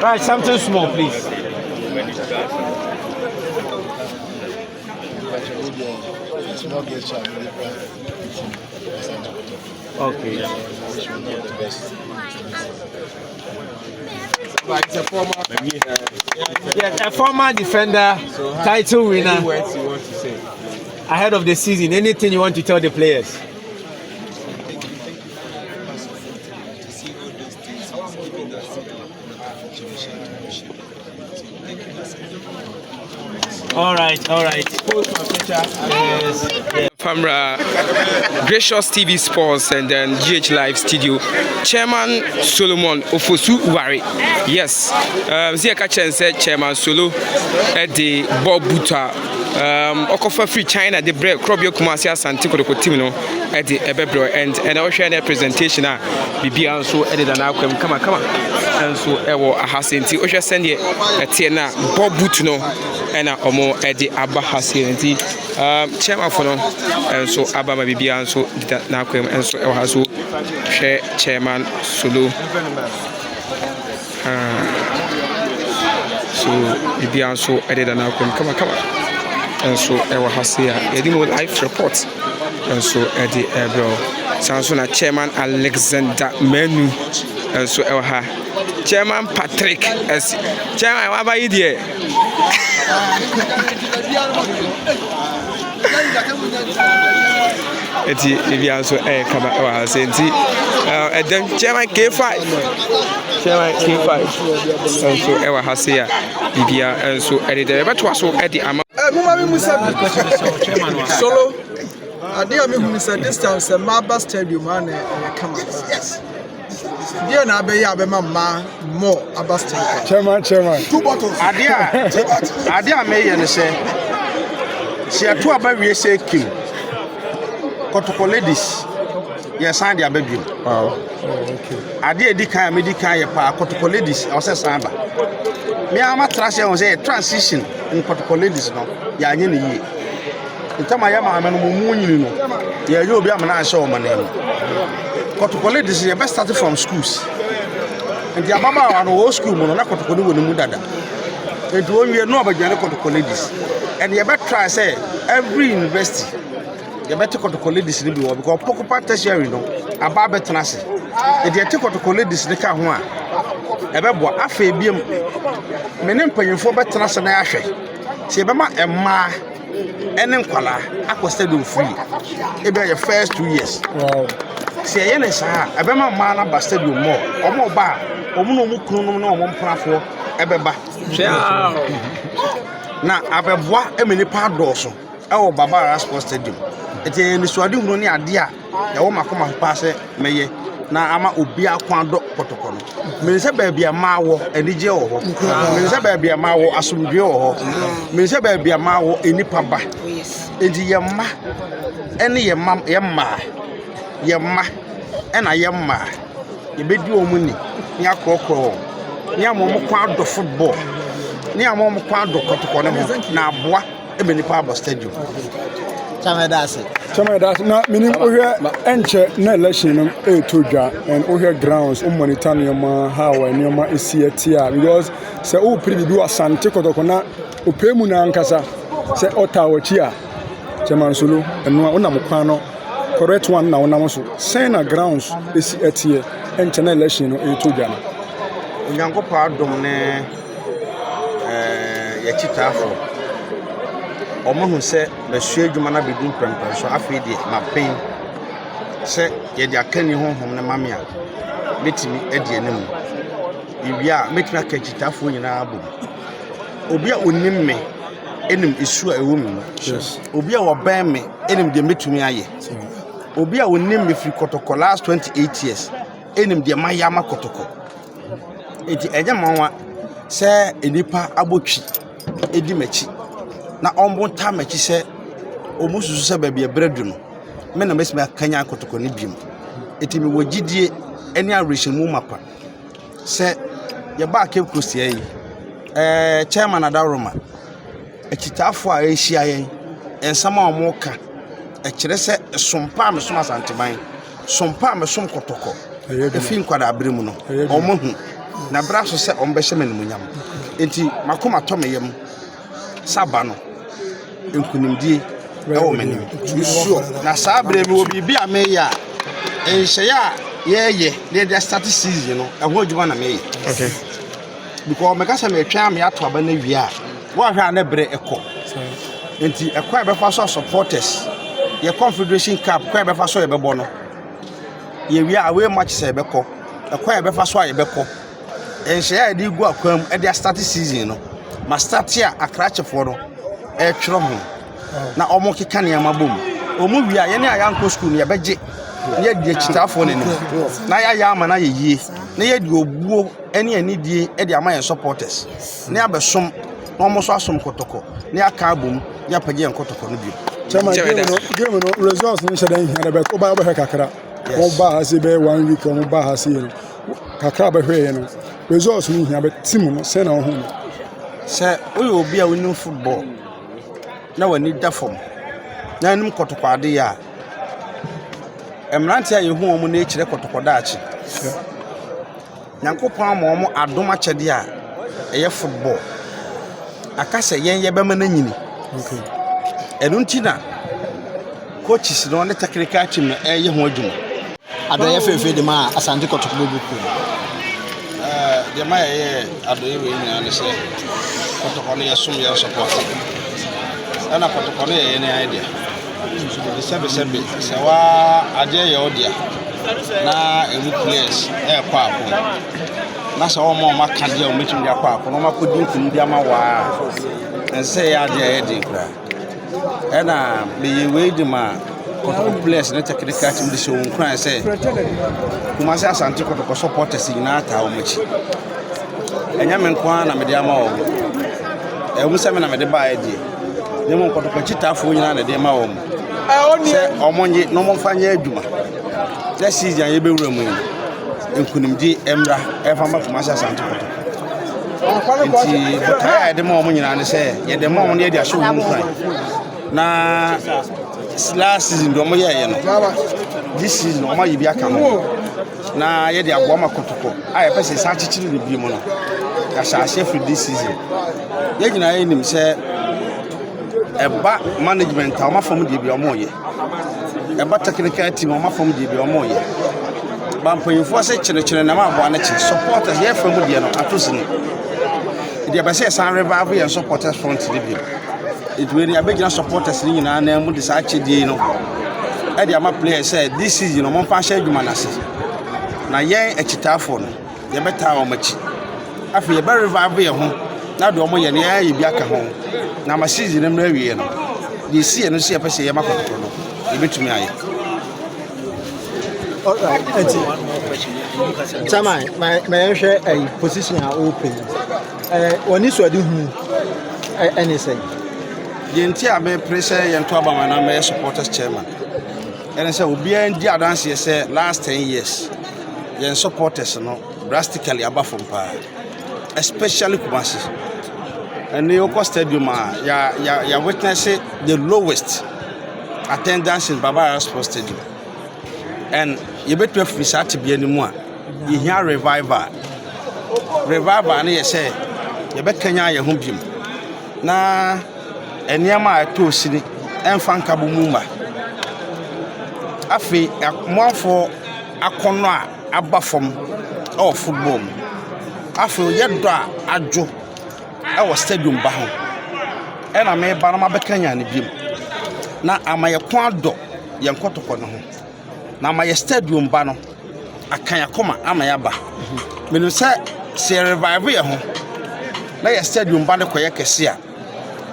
Right, something small, please. Okay. Yes, a former defender, title winner. Any words you want to say? Ahead of the season, anything you want to tell the players? All right. Yes. Famra, Gracious TV Sports and then GH Live Studio. Chairman Solomon Ofosu Wari. Yes. Zia said Chairman Solo at the Bob Buta. Okofa free China, the break, Krobio Kumasia Santiko Timino at the Ebebro and I was sharing a presentation. Bibi also edited an outcome. Come on. And so Ewo Ahasinti. Osha send ye a Tiena Bob Butuno and Omo at the Abba Hasinti. Chairman for no, and so Abba Bibi also did that now, and so El Hasu, Chairman Sulu. So Bibi also added an outcome. Come on. And so El Hasia, a live report, and so Eddie Ebro. Sansona Chairman Alexander Menu, and so El Ha. Chairman Patrick, as Chairman, what about you there? Eti ebi also kaba wa senti then Chairman K5 so ewa hasia bibia so edede beto so edi ama mumami musa solo ade ami hu say this time say Maba Stadium and come yes dia na be ya be mama more Aba Stadium chairman 2 bottles ade a me ye ne say si ato aba wie say kim Kotoko ladies yes and dia baby wow okay ade edikan medikan ye pa Kotoko ladies o say samba me ama trash e say transition in Kotoko ladies no ya anye ne yi ntama ya ma no mu nyini no ya ye obi amana ahye o mana no Kotoko ladies ye best start from schools and ya mama wa no school mo no na Kotoko ni woni mu dada and won we no abadwane Kotoko ladies and ye better try say every university you better Kotoko ladies ni bi wo because Pokupa tertiary no aba betena se e de te Kotoko ladies ni ka ho a e be bo afa ebiem me ne mpanyimfo betena se na ya hwe se be ma emma ene nkwala akọ stadium free e be your first 2 years wow se ye ne sa e be ma ma na ba stadium mo omo ba omo no mu kunu no na omo mprafo e be ba na abeboa e me ni pa doso e wo Baba Sports Stadium ete ni suade hunu ni ade a e wo makoma pa se meye na ama obi akwan do Kotoko no me se ba bia ma wo anije wo ho me se ba bia ma wo asomdwe wo ho me se ba bia ma wo enipa ba enti ye ma ene ye ma ena ye ma ye bedi o mu ni ni akrokro ni amom kwan do football ni amom kwan do Kotoko no na aboa e be nipa Aba Stadium Chama das na minim ohwe enche na election no etodwa and ohwe grounds monitor no how and no esietia because say o pribi bi wasante Kotoko na opemu na nkasa say otawachi a Chairman Solo eno onam kwan no correct one na onam so say na grounds esietie enche na election no etodwa no onyankopa adom ne ya chitafo omohu se behwe adwuma na bedun prempem so afei de mapen se ye de akani honhom ne mame a betimi ade anim ibia metimi akachitafo nyina abom obi a onim me enim isu a ewo mu obi a woban me enim de metumi aye obi a onim me free Kotoko last 28 years enim de mayama Kotoko eti enye manwa se enipa abotwi edi machi na ombonta machi se omususu se ba bia bredu no me na mesime akanya Kotoko ni biem eti me wogidie eni arehemu mapa se ye ba Cape Coast yi chairman Adaroma ekitafo a ehia yen ensama omoka ekire se sompa me som asanteban sompa me som Kotoko efi nkwada abremu no omohu na bra so se ombehye manimunyam enti makoma to meyem sabano enkunimdie ewo manim sure na saa bre mi obi bia meya enhyeya ye na start season no eho adwuma na meye okay because me kasa me twa me ato aba na wi a wo hwa na bre ekọ enti ekọ ebefa so supporters ye confederation cup kwa ebefa so ebebo no ye wi away match se ebekọ ekọ ebefa so ayebekọ enhyeya edi gu akwam edi start season no ma start ya akrachefo no e twero ho na omo keka ne amabom omo wi a ye ne ayanko school ne beje ne di chitafo ne na ya ama na ye yie na ye di obuo ene anidie e di ama ye supporters ne abesom na omo so asom kotoko ne aka abom ya page nkotoko no bi game no results no shedan hia be ko ba kakra won ba ha se be 1 week won ba ha se no kakra ba hwe no results no hia be team no se na ho no se oyo obi a win football na wani da fom na nim kotoko ade ya emrantia ye hu omo na ekire kotoko da achi nyankopon ama omo adom achede a eye football akase yen ye be ma na nyini okay enunti na coaches no ne technical team na eye ho adwuma adoye fefe de ma asante kotoko bu ku de ma ye adoye we ni ane se kotoko no ye sum ye support ana kotoko no ye ne idea sebe se wa ade ye odia na emu players kwa akọ na se omo ma ka dia o metum dia kwa akọ no ma ko din kun dia ma wa ense ya dia ye di kra ena me ye we di ma kotoko players na technical team de show nkran se kuma se asante kotoko supporters nyina ta o machi enya me nkwa na me dia ma o emu se me na me de ba ye di ne mo kotoko chitafo nyina na de ma o se omonye no mo fanya adwuma that season ye be wura mu enkunimdi emra efama kumasa asante kotoko nti botaya de mo nyina ne se ye de mo ne de ahwe wo nkran na last season do mo ye no this season o ma yi bi aka mo na ye de agbo ma kotoko aye pese sa chichiri de bi mo no ya sha chef this season ye nyina ye nim se eba management o ma fam de bi o mo ye eba technical team o ma fam de bi o mo ye ba mpanyifo se kire na ma bo na chi supporters ye fam de no atosini de ba se san revive ye supporters front de bi it we ni abegina supporters ni nyina na mu de sa chedie no e de ama players say this season no mo fa sha adwuma na se na yen ekitafo no ye beta o machi afi ye be revive ye ho na do mo ye ne ya ye bi aka ho na ma season no mra wie no de sie no se pese ye makotoro no ye betumi aye. All right, one more question. Chama, my share a position are open. When you saw the anything. The entire me pressure yen to abama na me supporters chairman. And say obi en di adanse say last 10 years yen supporters no drastically above from pa. Especially Kumasi. And the Oko Stadium ya witness the lowest attendance in Baba Sports Stadium. And you bet to have research be anymore. You hear revival. Revival, and you say, you bet Kenya, your home team. Na, and Yama to Sydney and Fankabu Mumba. Afi, more for a corner, a buffum or football. Afi, Yadra, Ajo, our stadium baho. And I may Banama Kenya and Bim. Na, am I a quando, young Kotokono. Na my stadium bano akanya koma amayaba menu se revive ye ho na ye stadium bano koye kese a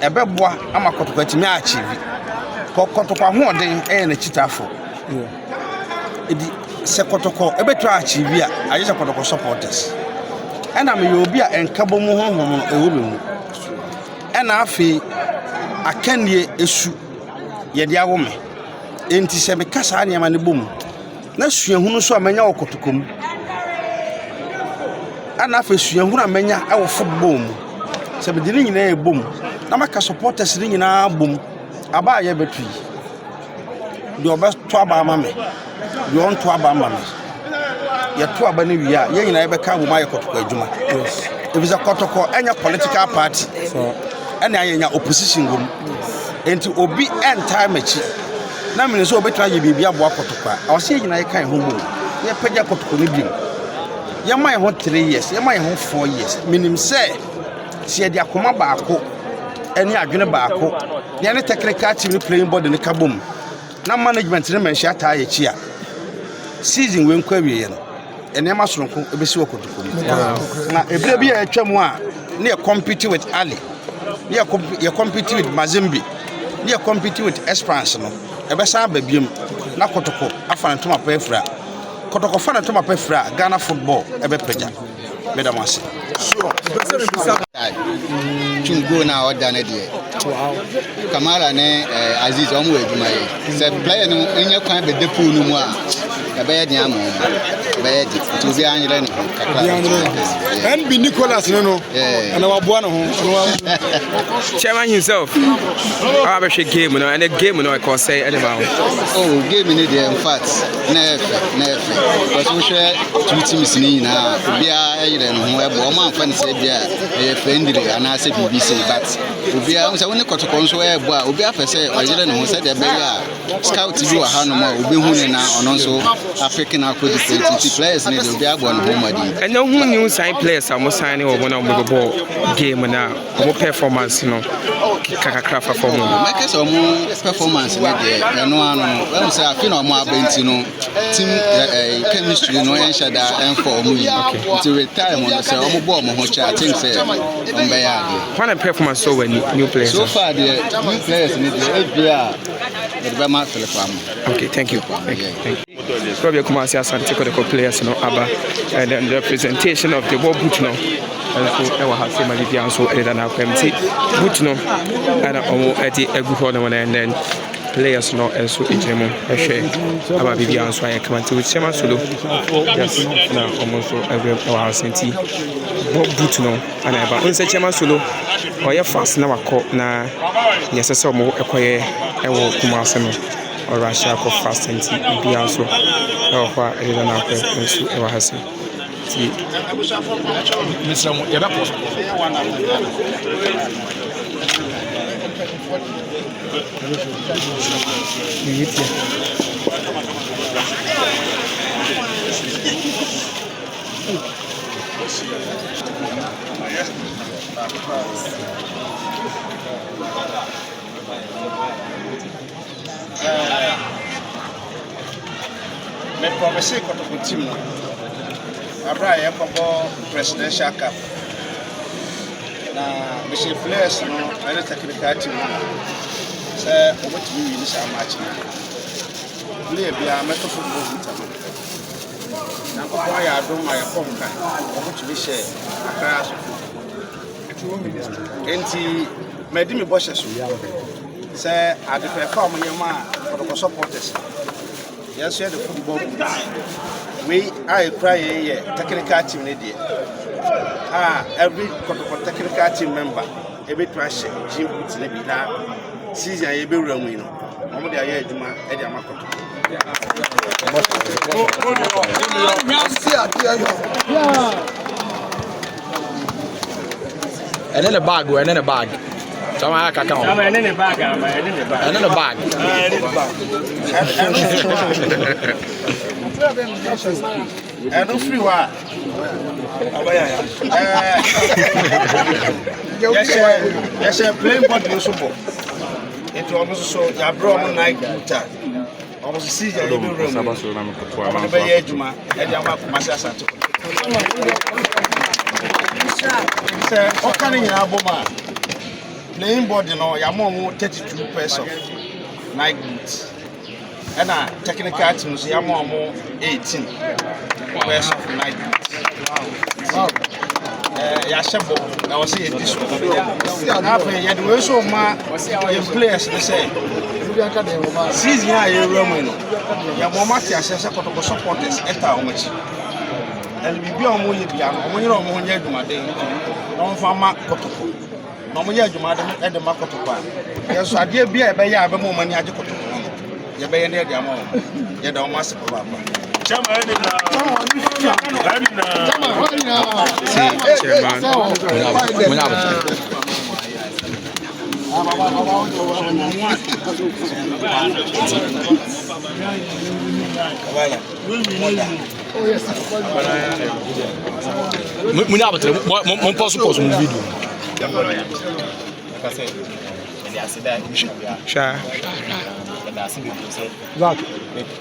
ebeboa amakotoko atimi achieve kokotoko ahoden na chitafo edi se kotoko ebetu achieve a aje kotoko supporters ena me obi a enkabo mu honhom no ewube mu ena afi akanie esu ye dia wo me enti se me kasa ne ma ne bom na suahunu so amanya okotokom ana fa suahunu amanya e wo football mu se be dini nyina e bom na maka supporters ni nyina bom aba ye betui de obeto aba ama me de on to aba ama me yɛto aba no wie a yɛn nyinaa yɛbɛka wo ma yɛ kɔtɔkɔ adwuma ebisa kɔtɔkɔ ɛnyɛ political party ɛna yɛnya opposition wom enti obi ɛntaa machi na mene so obetwa yɛ biribi aboa kɔtɔkɔ a ɔsɛ yɛn nyinaa yɛka ho bo yɛpɛgya kɔtɔkɔ no bi yɛma yɛ ho 3 years yɛma yɛ ho 4 years minim sɛ si yɛde akoma baako ɛne adwene baako ne ne technical team playing board ne ka bom na management ne menhia taa yɛ chi a season we nkwa wie no enema soronko ebesi wokotoko na ebire bi ya atwa mu a ne yɛ compete with Ali ne yɛ compete with Mazembe ne yɛ compete with Esperance no ebesa ababiem na kotoko afa ntoma pa afra kotoko fa ntoma pa afra Ghana football ebepagya medam ase Chungo na order na de. Wow. Kamara ne Aziz omo adwuma ye. Se player no enye kwan be depo no mu a ebe ye dia mo. Ebe ye di. To bi anyere no kakra. And be Nicholas no. And our boy no. Chairman himself. I have a game no and the game no I can say anyhow. Oh, game ni de in fact. Nefe. Because we share two teams ni na obi a yere no ho e bo ma amfa ne se bia e friendly ana se BBC but obi a say woni kotoko nso e bo a obi a pese oyere ne ho se de be ya scout bi wa ha no ma obi hu ne na ono nso African akodi players ne de obi agbo no ho madi and no who new sign players are mo signing or one of the ball game na mo performance no kakakra fa for mo make so mo performance ne de eno ano we say afi no mo abenti no team chemistry no en shada en for mo to retire mo say mo ball mo ho cha I think say what a performance so when new players so far the new players need the okay, thank you. Probably come and see us and take the players no aba and then the presentation of the ball boot no and so I will have some idea so either now empty boot no and edi egu ho no and then players no and so ejemo ehwe aba bibia so I come to Chairman Solo yes na almost every our senti boot no and aba unse Chairman Solo oye fast na wako na yesese omo ekoye ewo Kumasi no or Russia ko fast senti bibia so kwa either na ko nso ewa hase ti Mr. Mo yaba ko me promise kotoko team no abra ye kobo presidential cup na me she players no and technical team no say obotimi wi ni sa match play bia meto football buta na ko ya adom ma ye kom kan obotimi share akra so enti medi me boshe so say ade perform nyama kotoko supporters yes, the football. We I cry a technical team idea. Every technical team member, every trash, Jim puts in a season a be running. I'm the idea to my and then a bag and then a bag. So I can count. And then a bag. And no free wa. Yes, playing ball no support. It almost so ya bro on night buta. Almost see ya be room. Be ye juma, e dey am Kumasi Asante. Say o kan yin aboma. Playing board, you know, you're more 32 pesos night boots. And technical teams, you're more 18 pesos night boots. Yeah, Shabo, I was saying this one. After you do so much, players, they say, season you're Roman, you're more much as a supporters at how much. And we be on money, when you're on money, no farmer. No mo ye adwuma de de makoto pa yeso ade bia e be ya be mo mani aje koto ye be ye ne de ama ye da o ma se pa pa chama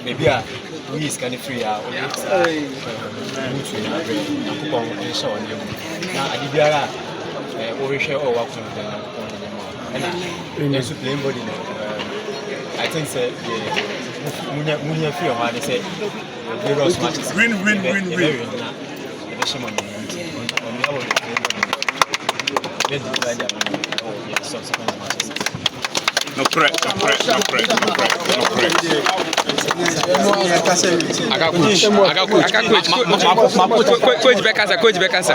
Maybe we is kind of free. Now, I did share all work and also playing body. I think say Munya free on they say the Ross matches. Win. No correct. Coach Bekasa.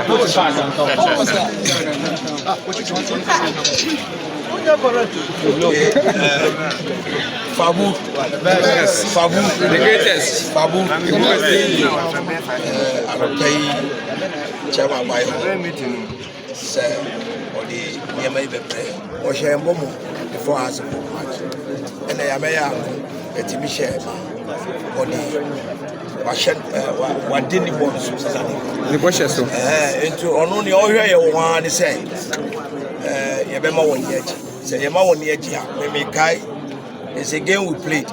Fabu, the greatest. Fabu, Chairman by Sir, or the Yamay Bebre, or Shambomo before us match. And I am a Timisha, or the what didn't want to The question so. Into only all your one is saying, Yabema 1 year. Say Yama 1 year, Kai. It's a game we played.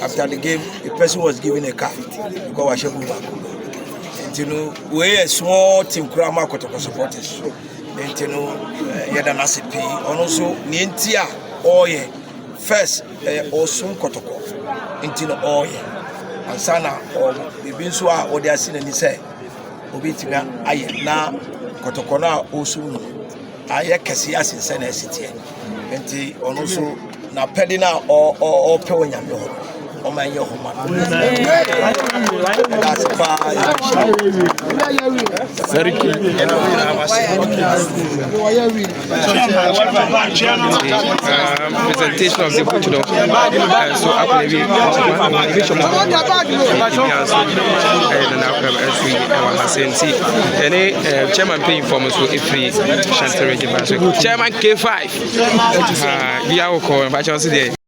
After the game, the person was given a car because we a small team Krama Kotoko supporters. And Yadanasipi, and also Nientia Oye, first or soon Kotoko, Intino Oye, and Sana or Bibinsua or the Asin and he say, Obitina Ayana Kotokona Osu, Aya Cassias in Sana City, and also. Na pedina or pewanya me ho o man ye ho ma that's very key presentation of the coach so chairman paying for us so free Chairman K5 we are call but you see there